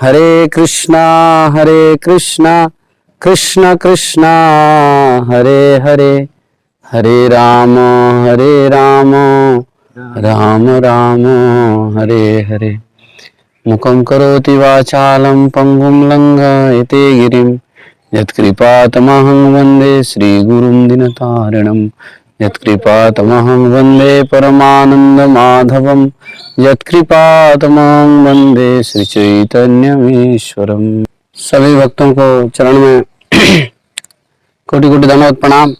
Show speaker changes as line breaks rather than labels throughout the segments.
हरे कृष्णा कृष्ण कृष्ण हरे हरे, हरे राम राम राम हरे हरे। मुखं करोति वाचालं पंगुं लंघयते गिरिं, यत्कृपातमहं वन्दे श्रीगुरुं दीनतारिणं। यत्कृपातमहं वन्दे परमानन्दमाधवं, यत्कृपातमहं वन्दे श्रीचैतन्यमीश्वरम्। सभी भक्तों को चरण में कोटि कोटि दंडवत प्रणाम।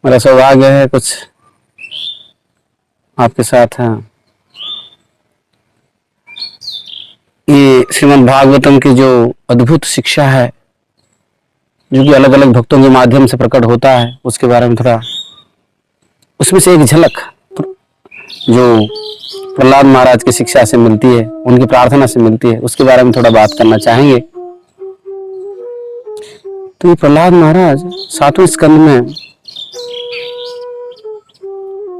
मेरा सौभाग्य है कुछ आपके साथ है ये श्रीमद् भागवतम की जो अद्भुत शिक्षा है, जो कि अलग अलग भक्तों के माध्यम से प्रकट होता है, उसके बारे में थोड़ा, उसमें से एक झलक जो प्रहलाद महाराज की शिक्षा से मिलती है, उनकी प्रार्थना से मिलती है, उसके बारे में थोड़ा बात करना चाहेंगे। तो ये प्रहलाद महाराज 7वें स्कंद में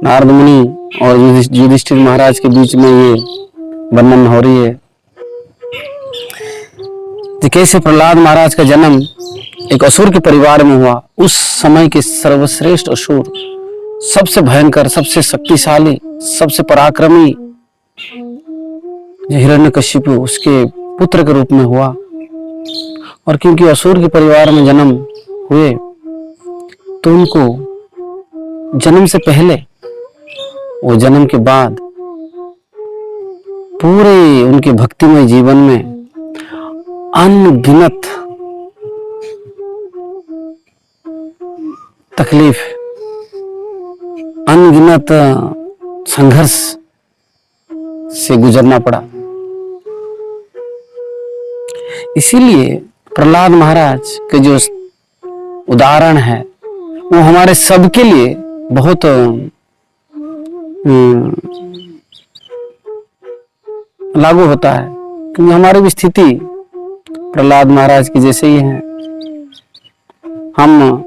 नारद मुनि और युधिष्ठिर महाराज के बीच में ये वर्णन हो रही है कि कैसे प्रहलाद महाराज का जन्म एक असुर के परिवार में हुआ। उस समय के सर्वश्रेष्ठ असुर, सबसे भयंकर, सबसे शक्तिशाली, सबसे पराक्रमी हिरण्यकशिपु उसके पुत्र के रूप में हुआ। और क्योंकि असुर के परिवार में जन्म हुए तो उनको जन्म से पहले, वो जन्म के बाद पूरे उनके भक्तिमय जीवन में अनगिनत तकलीफ, अनगिनत संघर्ष से गुजरना पड़ा। इसीलिए प्रहलाद महाराज के जो उदाहरण है वो हमारे सबके लिए बहुत लागू होता है, क्योंकि हमारी भी स्थिति प्रहलाद महाराज की जैसे ही है। हम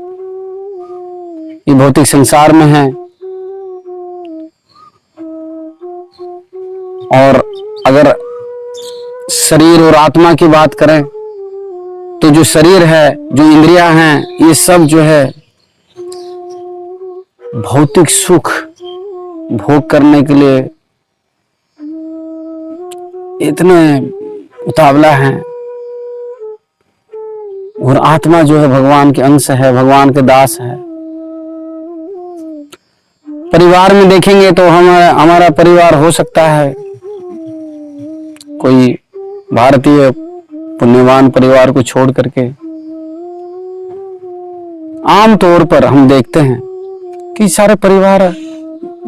ये भौतिक संसार में हैं और अगर शरीर और आत्मा की बात करें तो जो शरीर है, जो इंद्रियां हैं, ये सब जो है भौतिक सुख भोग करने के लिए इतने उतावला हैं, और आत्मा जो है भगवान के अंश है, भगवान के दास है। परिवार में देखेंगे तो हमारा परिवार हो सकता है कोई भारतीय पुण्यवान परिवार को छोड़ करके। आम तौर पर हम देखते हैं कि सारे परिवार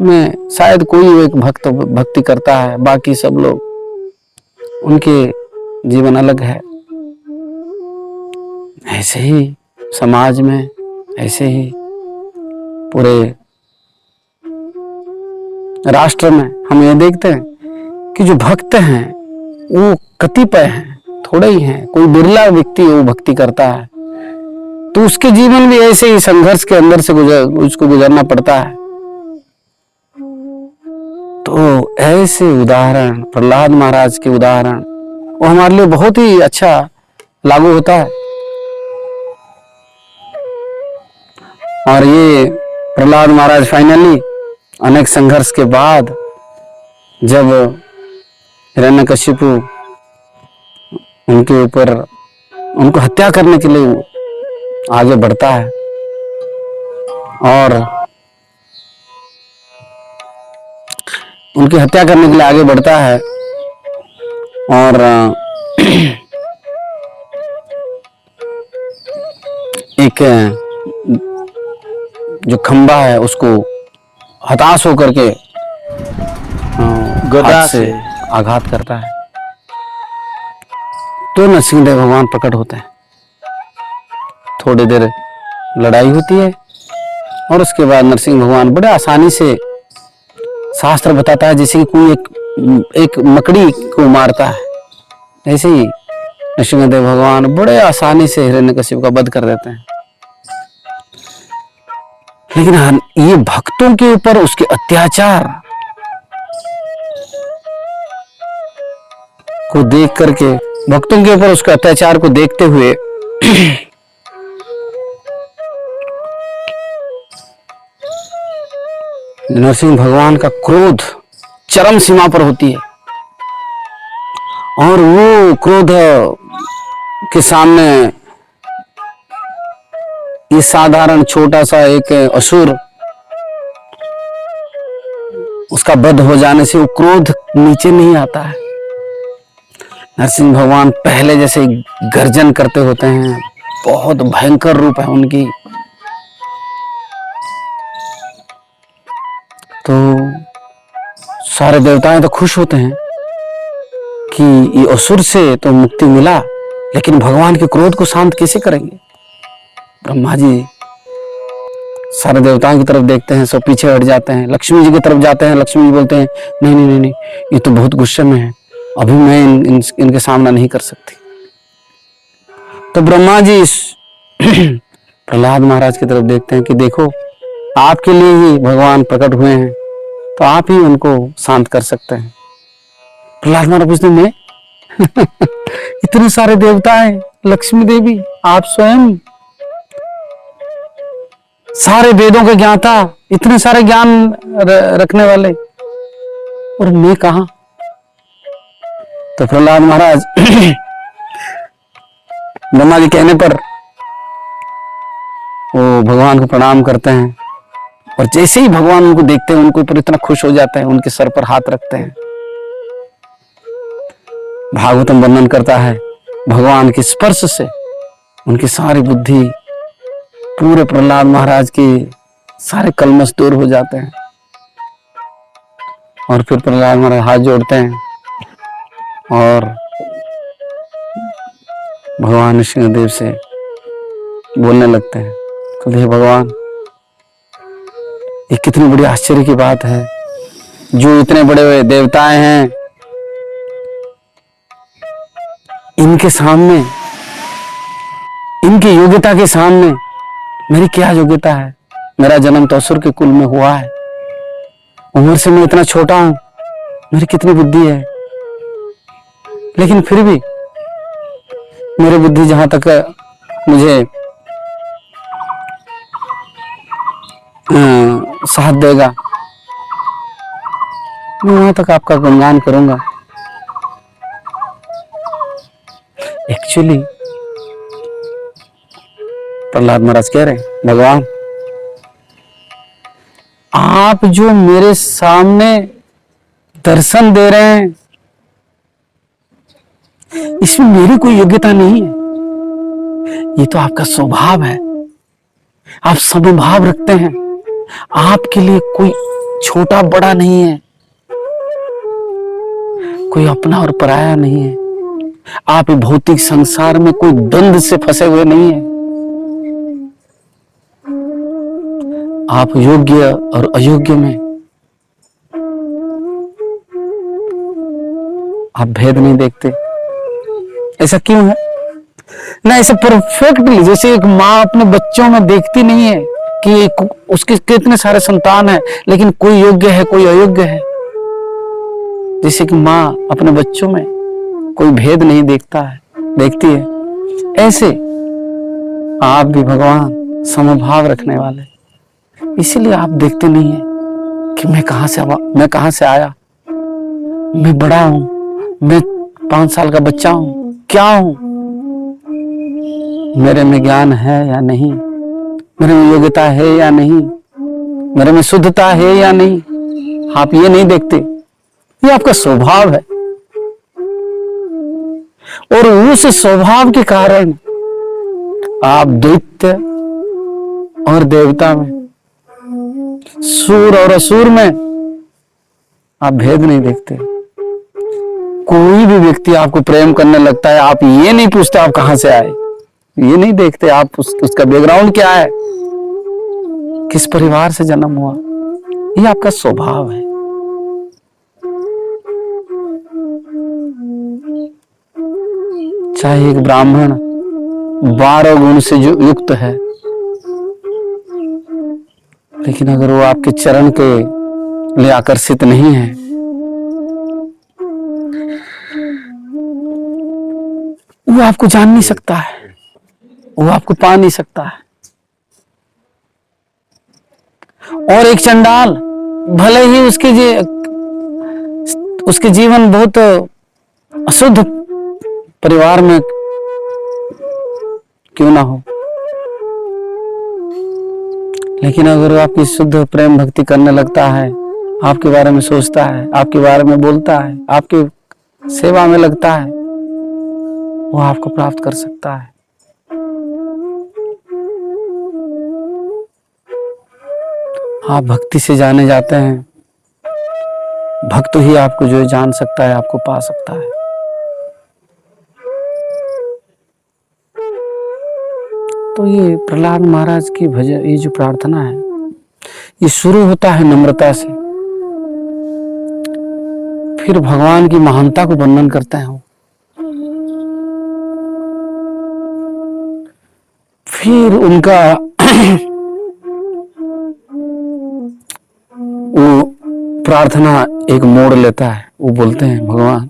में शायद कोई एक भक्ति करता है, बाकी सब लोग उनके जीवन अलग है। ऐसे ही समाज में, ऐसे ही पूरे राष्ट्र में हम ये देखते हैं कि जो भक्त हैं वो कतिपय हैं, थोड़े ही हैं, कोई बिरला व्यक्ति वो भक्ति करता है, तो उसके जीवन भी ऐसे ही संघर्ष के अंदर से उसको गुजरना पड़ता है। तो ऐसे उदाहरण, प्रहलाद महाराज के उदाहरण, वो हमारे लिए बहुत ही अच्छा लागू होता है। और ये प्रहलाद महाराज फाइनली अनेक संघर्ष के बाद जब हिरण्यकशिपु उनके ऊपर, उनको हत्या करने के लिए आगे बढ़ता है और उनकी हत्या करने के लिए आगे बढ़ता है और एक जो खंबा है उसको हताश होकर के गदा से आघात करता है। तो नरसिंहदेव भगवान प्रकट होते हैं। थोड़ी देर लड़ाई होती है और उसके बाद नरसिंह भगवान बड़े आसानी से, शास्त्र बताता है जैसे कि कोई एक मकड़ी को मारता है, ऐसे ही नरसिंहदेव भगवान बड़े आसानी से हिरण्यकशिपु का वध कर देते हैं। लेकिन ये भक्तों के ऊपर उसके अत्याचार को देख करके, भक्तों के ऊपर उसके अत्याचार को देखते हुए नरसिंह भगवान का क्रोध चरम सीमा पर होती है और वो क्रोध के सामने ये साधारण छोटा सा एक असुर, उसका वध हो जाने से वो क्रोध नीचे नहीं आता है। नरसिंह भगवान पहले जैसे गर्जन करते होते हैं, बहुत भयंकर रूप है उनकी। तो सारे देवताएं तो खुश होते हैं कि ये असुर से तो मुक्ति मिला, लेकिन भगवान के क्रोध को शांत कैसे करेंगे। ब्रह्मा जी सारे देवताओं की तरफ देखते हैं, सब पीछे हट जाते हैं, लक्ष्मी जी की तरफ जाते हैं। लक्ष्मी जी बोलते हैं नहीं नहीं नहीं नहीं, ये तो बहुत गुस्से में है, अभी मैं इनके सामना नहीं कर सकती। तो ब्रह्मा जी प्रहलाद महाराज की तरफ देखते हैं कि देखो आपके लिए ही भगवान प्रकट हुए हैं, तो आप ही उनको शांत कर सकते हैं। प्रहलाद महाराज पूछते मैं इतने सारे देवता हैं, लक्ष्मी देवी, आप स्वयं सारे वेदों के ज्ञाता, इतने सारे ज्ञान रखने वाले, और मैं कहां। तो प्रहलाद महाराज ब्रह्मा जी कहने पर वो भगवान को प्रणाम करते हैं, और जैसे ही भगवान उनको देखते हैं उनके ऊपर इतना खुश हो जाते हैं, उनके सर पर हाथ रखते हैं। भागवतम वर्णन करता है भगवान के स्पर्श से उनकी सारी बुद्धि, पूरे प्रहलाद महाराज के सारे कलमश दूर हो जाते हैं। और फिर प्रहलाद महाराज हाथ जोड़ते हैं और भगवान नृसिंहदेव से बोलने लगते हैं, तो हे भगवान, ये कितनी बड़ी आश्चर्य की बात है, जो इतने बड़े देवताएं हैं इनके सामने, इनकी योग्यता के सामने मेरी क्या योग्यता है। मेरा जन्म तो असुर के कुल में हुआ है, उम्र से मैं इतना छोटा हूं, मेरी कितनी बुद्धि है, लेकिन फिर भी मेरी बुद्धि जहां तक मुझे साथ देगा, मैं वहां तक आपका गुणगान करूंगा। एक्चुअली प्रहलाद महाराज कह रहे हैं, भगवान आप जो मेरे सामने दर्शन दे रहे हैं, इसमें मेरी कोई योग्यता नहीं है, ये तो आपका स्वभाव है, आप समभाव रखते हैं, आपके लिए कोई छोटा बड़ा नहीं है, कोई अपना और पराया नहीं है, आप भौतिक संसार में कोई द्वंद्व से फंसे हुए नहीं है, आप योग्य और अयोग्य में आप भेद नहीं देखते। ऐसा क्यों है ना? ऐसे परफेक्टली जैसे एक माँ अपने बच्चों में देखती नहीं है कि उसके कितने सारे संतान हैं, लेकिन कोई योग्य है कोई अयोग्य है, जैसे कि माँ अपने बच्चों में कोई भेद नहीं देखती है, ऐसे आप भी भगवान समभाव रखने वाले, इसीलिए आप देखते नहीं है कि मैं कहां से आया, मैं बड़ा हूं, मैं 5 साल का बच्चा हूं, क्या हूं, मेरे में ज्ञान है या नहीं, मेरे में योग्यता है या नहीं, मेरे में शुद्धता है या नहीं, आप ये नहीं देखते। ये आपका स्वभाव है, और उस स्वभाव के कारण आप दैत्य और देवता में, सूर और असुर में आप भेद नहीं देखते। कोई भी व्यक्ति आपको प्रेम करने लगता है, आप ये नहीं पूछते आप कहां से आए, ये नहीं देखते आप उसका बैकग्राउंड क्या है, किस परिवार से जन्म हुआ, ये आपका स्वभाव है। चाहे एक ब्राह्मण 12 गुण से जो युक्त है, लेकिन अगर वो आपके चरण के लिए आकर्षित नहीं है, वो आपको जान नहीं सकता है, वो आपको पा नहीं सकता है। और एक चंडाल भले ही उसके जीवन बहुत अशुद्ध परिवार में क्यों ना हो, लेकिन अगर वो आपकी शुद्ध प्रेम भक्ति करने लगता है, आपके बारे में सोचता है, आपके बारे में बोलता है, आपकी सेवा में लगता है, वो आपको प्राप्त कर सकता है। आप भक्ति से जाने जाते हैं, भक्त ही आपको जो जान सकता है, आपको पा सकता है। तो ये प्रहलाद महाराज की भजन, ये जो प्रार्थना है, ये शुरू होता है नम्रता से, फिर भगवान की महानता को वर्णन करते हैं, फिर उनका वो प्रार्थना एक मोड़ लेता है। वो बोलते हैं, भगवान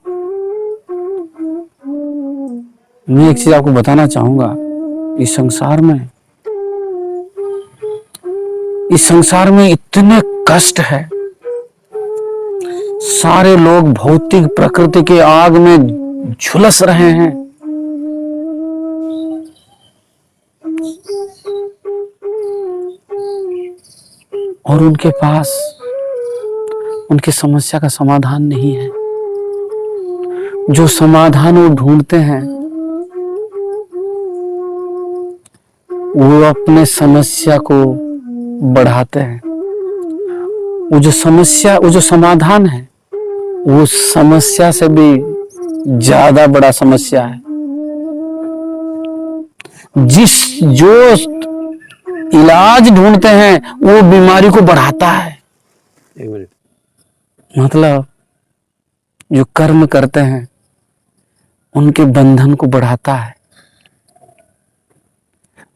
मैं एक चीज आपको बताना चाहूंगा, इस संसार में इतने कष्ट है, सारे लोग भौतिक प्रकृति के आग में झुलस रहे हैं, और उनके पास उनकी समस्या का समाधान नहीं है। जो समाधान वो ढूंढते हैं, वो अपने समस्या को बढ़ाते हैं। वो जो समाधान है, वो समस्या से भी ज्यादा बड़ा समस्या है। जो इलाज ढूंढते हैं, वो बीमारी को बढ़ाता है। मतलब जो कर्म करते हैं, उनके बंधन को बढ़ाता है।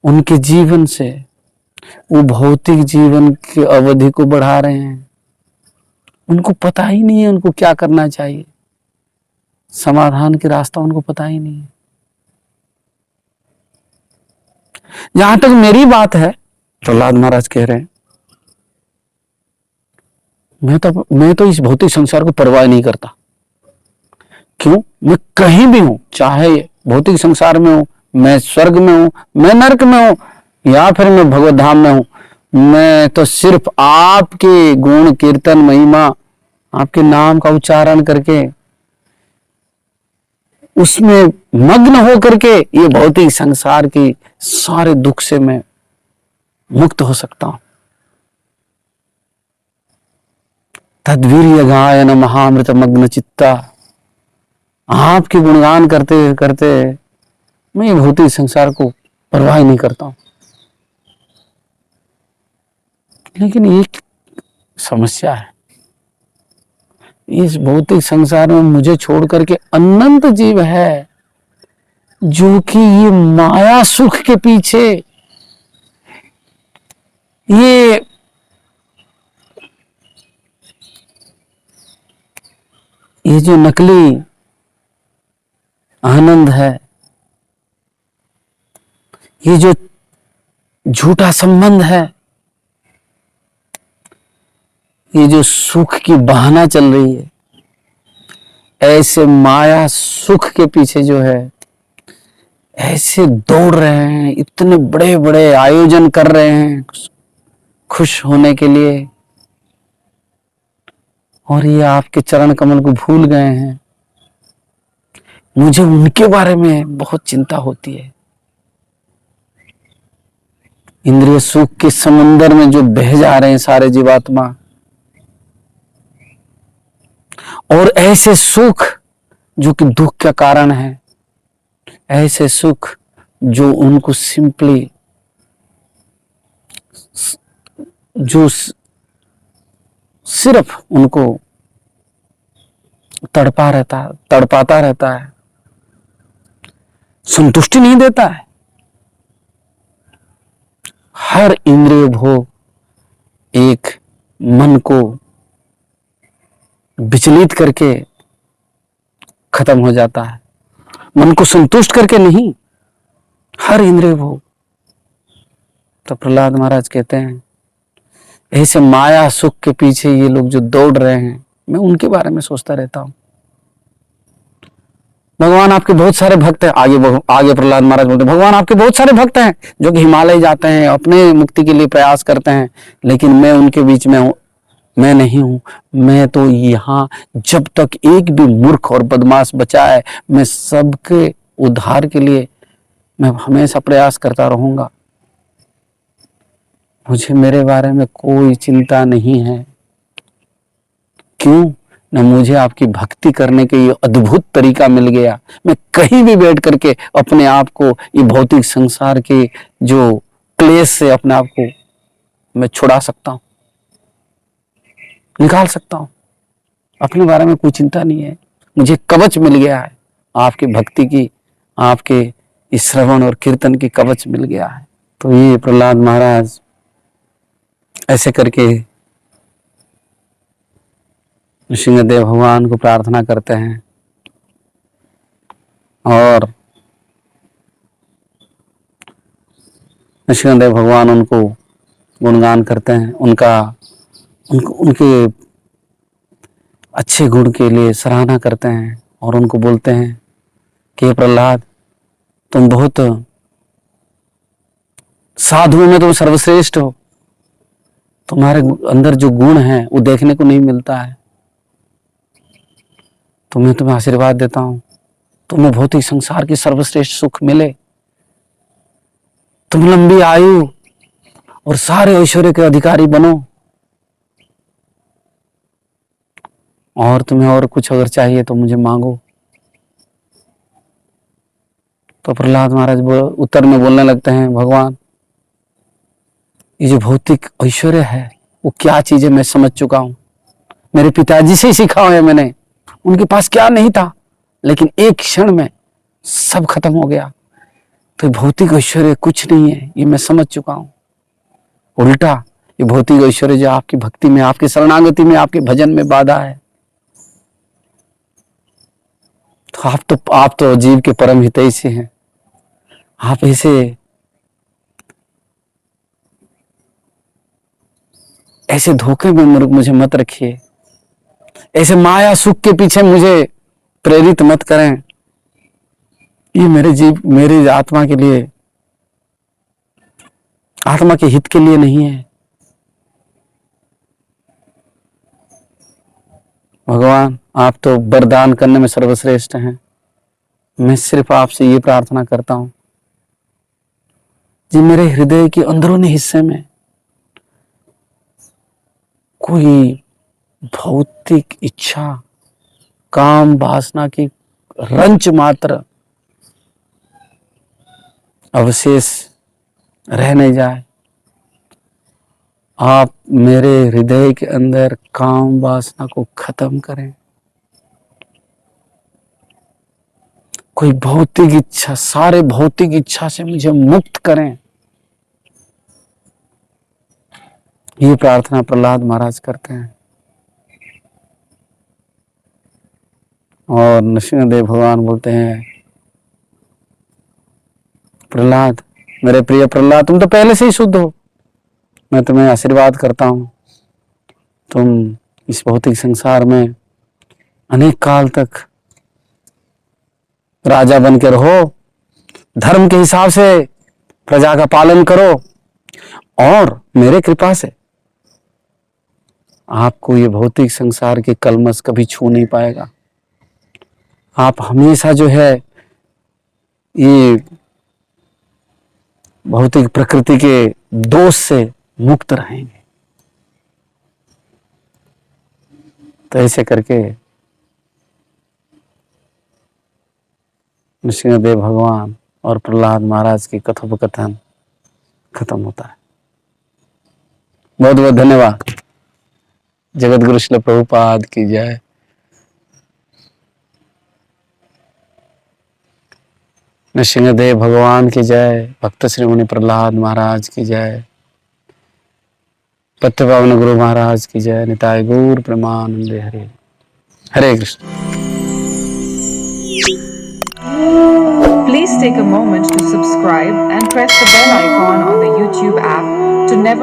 उनके जीवन से वो भौतिक जीवन की अवधि को बढ़ा रहे हैं। उनको पता ही नहीं है उनको क्या करना चाहिए, समाधान के रास्ता उनको पता ही नहीं है। जहां तक मेरी बात है, प्रहलाद महाराज कह रहे हैं, मैं तो इस भौतिक संसार को परवाह नहीं करता। क्यों? मैं कहीं भी हूं, चाहे भौतिक संसार में हूं, मैं स्वर्ग में हूं, मैं नरक में हूं, या फिर मैं भगवत धाम में हूं, मैं तो सिर्फ आपके गुण कीर्तन महिमा, आपके नाम का उच्चारण करके, उसमें मग्न हो करके ये भौतिक संसार की सारे दुख से मैं मुक्त हो सकता हूं। तद्वीर्य गायन महामृत मग्न चित्ता, आपके गुणगान करते करते मैं भौतिक संसार को परवाह नहीं करता हूं। लेकिन एक समस्या है, इस भौतिक संसार में मुझे छोड़ करके अनंत जीव है, जो कि ये माया सुख के पीछे, ये जो नकली आनंद है, ये जो झूठा संबंध है, ये जो सुख की बहाना चल रही है, ऐसे माया सुख के पीछे जो है, ऐसे दौड़ रहे हैं, इतने बड़े बड़े आयोजन कर रहे हैं खुश होने के लिए, और ये आपके चरण कमल को भूल गए हैं। मुझे उनके बारे में बहुत चिंता होती है। इंद्रिय सुख के समुंदर में जो बह जा रहे हैं सारे जीवात्मा, और ऐसे सुख जो कि दुख का कारण है, ऐसे सुख जो उनको सिंपली, जो सिर्फ उनको तड़पाता रहता है, संतुष्टि नहीं देता है। हर इंद्रिय भोग एक मन को विचलित करके खत्म हो जाता है। मन को संतुष्ट करके नहीं, हर इंद्रिय भोग। तो प्रहलाद महाराज कहते हैं ऐसे माया सुख के पीछे ये लोग जो दौड़ रहे हैं, मैं उनके बारे में सोचता रहता हूं। भगवान आपके बहुत सारे भक्त हैं, आगे प्रहलाद महाराज बोलते हैं, भगवान आपके बहुत सारे भक्त हैं जो कि हिमालय जाते हैं, अपने मुक्ति के लिए प्रयास करते हैं, लेकिन मैं उनके बीच में हूं, मैं नहीं हूं। मैं तो यहाँ जब तक एक भी मूर्ख और बदमाश बचा है, मैं सबके उद्धार के लिए मैं हमेशा प्रयास करता रहूंगा। मुझे मेरे बारे में कोई चिंता नहीं है। क्यों न, मुझे आपकी भक्ति करने का ये अद्भुत तरीका मिल गया। मैं कहीं भी बैठ करके अपने आप को ये भौतिक संसार के जो क्लेश से अपने आप को मैं छुड़ा सकता हूं, निकाल सकता हूं। अपने बारे में कोई चिंता नहीं है। मुझे कवच मिल गया है, आपकी भक्ति की, आपके इस श्रवण और कीर्तन की कवच मिल गया है। तो ये प्रहलाद महाराज ऐसे करके नृसिंहदेव भगवान को प्रार्थना करते हैं और नृसिंहदेव भगवान उनको गुणगान करते हैं, उनके अच्छे गुण के लिए सराहना करते हैं और उनको बोलते हैं कि प्रहलाद, तुम बहुत साधुओं में तुम सर्वश्रेष्ठ हो। तुम्हारे अंदर जो गुण है वो देखने को नहीं मिलता है। तो मैं तुम्हें आशीर्वाद देता हूं, तुम्हें भौतिक संसार की सर्वश्रेष्ठ सुख मिले, तुम लंबी आयु और सारे ऐश्वर्य के अधिकारी बनो, और तुम्हें और कुछ अगर चाहिए तो मुझे मांगो। तो प्रहलाद महाराज उत्तर में बोलने लगते हैं, भगवान ये जो भौतिक ऐश्वर्य है वो क्या चीज है मैं समझ चुका हूं। मेरे पिताजी से ही सीखा है मैंने। उनके पास क्या नहीं था, लेकिन एक क्षण में सब खत्म हो गया। तो भौतिक ऐश्वर्य कुछ नहीं है, ये मैं समझ चुका हूं। उल्टा ये भौतिक ऐश्वर्य जो आपकी भक्ति में, आपकी शरणागति में, आपके भजन में बाधा है। तो आप तो जीव के परम हितैषी हैं। आप ऐसे धोखे में मुझे मत रखिए, ऐसे माया सुख के पीछे मुझे प्रेरित मत करें। ये मेरे आत्मा के लिए, आत्मा के हित के लिए नहीं है। भगवान आप तो वरदान करने में सर्वश्रेष्ठ हैं। मैं सिर्फ आपसे ये प्रार्थना करता हूं जी, मेरे हृदय के अंदरूनी हिस्से में कोई भौतिक इच्छा, काम, वासना की रंच मात्र अवशेष रह नहीं जाए। आप मेरे हृदय के अंदर काम वासना को खत्म करें। कोई भौतिक इच्छा, सारे भौतिक इच्छा से मुझे मुक्त करें। ये प्रार्थना प्रहलाद महाराज करते हैं। और नृसिंहदेव भगवान बोलते हैं, प्रहलाद, मेरे प्रिय प्रहलाद, तुम तो पहले से ही शुद्ध हो। मैं तुम्हें आशीर्वाद करता हूं, तुम इस भौतिक संसार में अनेक काल तक राजा बन के रहो, धर्म के हिसाब से प्रजा का पालन करो, और मेरे कृपा से आपको ये भौतिक संसार के कलमश कभी छू नहीं पाएगा। आप हमेशा जो है ये भौतिक प्रकृति के दोष से मुक्त रहेंगे। तो ऐसे करके नृसिंहदेव भगवान और प्रहलाद महाराज की कथोपकथन खत्म होता है। बहुत बहुत धन्यवाद। जगत गुरु श्रील प्रभुपाद की जय। नृसिंहदेव भगवान की जय। भक्त श्री मुनि प्रहलाद महाराज की जय। पत्य पावन गुरु महाराज की जय। निताय गौर प्रेमानंदे हरे। हरे Krishna.
take a moment to subscribe and press the bell icon on the YouTube app to never